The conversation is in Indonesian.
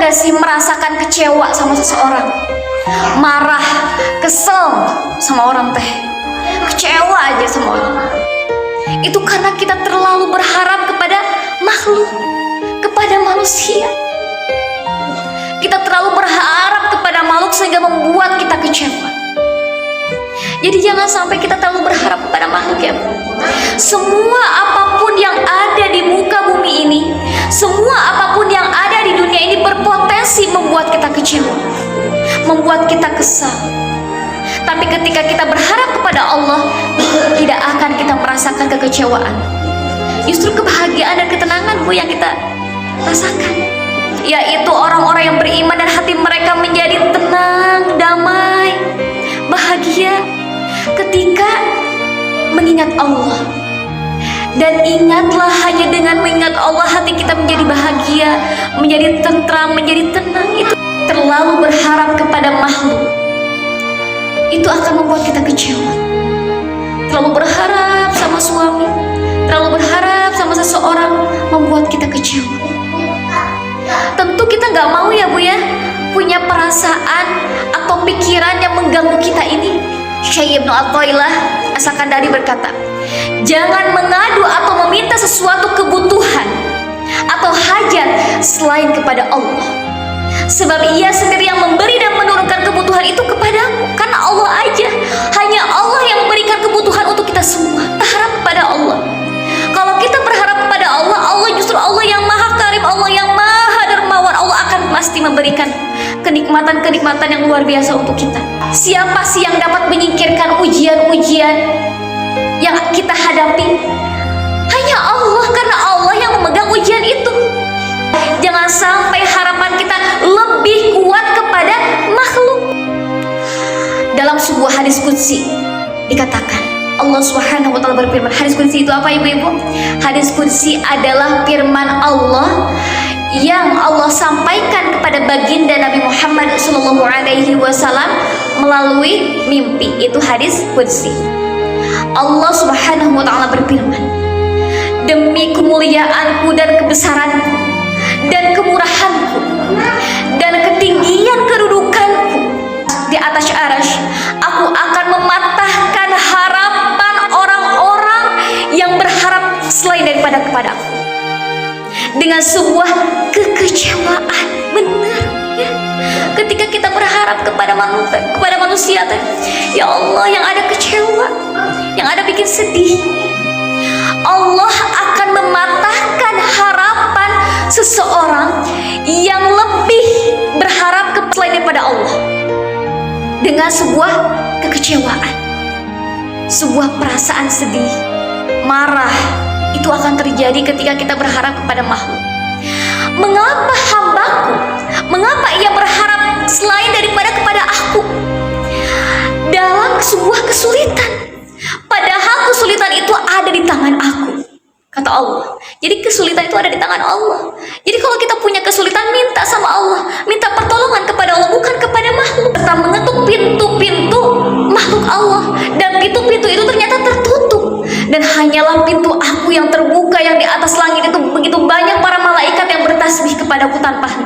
gak sih merasakan kecewa sama seseorang? Marah, kesel sama orang teh, kecewa aja sama orang. Itu karena kita terlalu berharap kepada makhluk, kepada manusia. Kita terlalu berharap kepada makhluk sehingga membuat kita kecewa. Jadi jangan sampai kita terlalu berharap kepada makhluk ya. Semua apapun yang ada di muka bumi ini, semua apapun yang ada di dunia ini berpotensi membuat kita kecewa, membuat kita kesal. Tapi ketika kita berharap kepada Allah, tidak akan kita merasakan kekecewaan. Justru kebahagiaan dan ketenangan Bu yang kita rasakan, yaitu orang-orang yang beriman dan hati mereka menjadi tenang, damai, bahagia ketika mengingat Allah. Dan ingatlah, hanya dengan mengingat Allah hati kita menjadi bahagia, menjadi tentram, menjadi tenang. Itu terlalu berharap kepada makhluk, itu akan membuat kita kecewa. Terlalu berharap sama suami, terlalu berharap sama seseorang, membuat kita kecewa. Tentu kita nggak mau ya Bu ya, punya perasaan atau pikiran yang mengganggu kita ini. Syekh Ibnu Athaillah As-Sakandari berkata, jangan mengadu atau meminta sesuatu kebutuhan atau hajat selain kepada Allah, sebab Ia sendiri yang memberi dan menurunkan kebutuhan itu kepadamu. Karena Allah aja, hanya Allah yang memberikan kebutuhan untuk kita semua. Berharap kepada Allah. Kalau kita berharap kepada Allah, Allah justru Allah yang maha karim, Allah yang maha dermawan. Allah akan pasti memberikan kenikmatan-kenikmatan yang luar biasa untuk kita. Siapa sih yang dapat menyingkirkan ujian-ujian yang kita hadapi? Hanya Allah, karena Allah yang memegang ujian itu. Jangan sampai harapan kita lebih kuat kepada makhluk. Dalam sebuah hadis qudsi dikatakan, Allah Subhanahu wa taala berfirman. Hadis qudsi itu apa Ibu-ibu? Hadis qudsi adalah firman Allah yang Allah sampaikan kepada baginda Nabi Muhammad SAW melalui mimpi. Itu hadis qudsi. Allah Subhanahu wa taala berfirman, demi kemuliaanku dan kebesaranku dan kemurahanku dan ketinggian kedudukanku di atas arasy, aku akan mematahkan harapan orang-orang yang berharap selain daripada kepadaku dengan sebuah kekecewaan. Benar ya? Ketika kita berharap kepada manusia, ya Allah, yang ada kecewa, yang ada bikin sedih, Allah akan mematahkan harapan seseorang yang lebih berharap selain daripada Allah dengan sebuah kekecewaan, sebuah perasaan sedih, marah. Itu akan terjadi ketika kita berharap kepada makhluk. Mengapa hambaku, mengapa ia berharap selain daripada kepada aku dalam sebuah kesulitan, padahal kesulitan itu ada di tangan aku, kata Allah. Jadi kesulitan itu ada di tangan Allah. Jadi kalau kita punya kesulitan, minta sama Allah, minta pertolongan kepada Allah, bukan kepada makhluk. Kita mengetuk pintu-pintu makhluk Allah, dan pintu-pintu itu ternyata tertutup, dan hanyalah pintu aku yang terbuka, yang di atas langit itu begitu banyak para malaikat yang bertasbih kepadaku tanpa henti.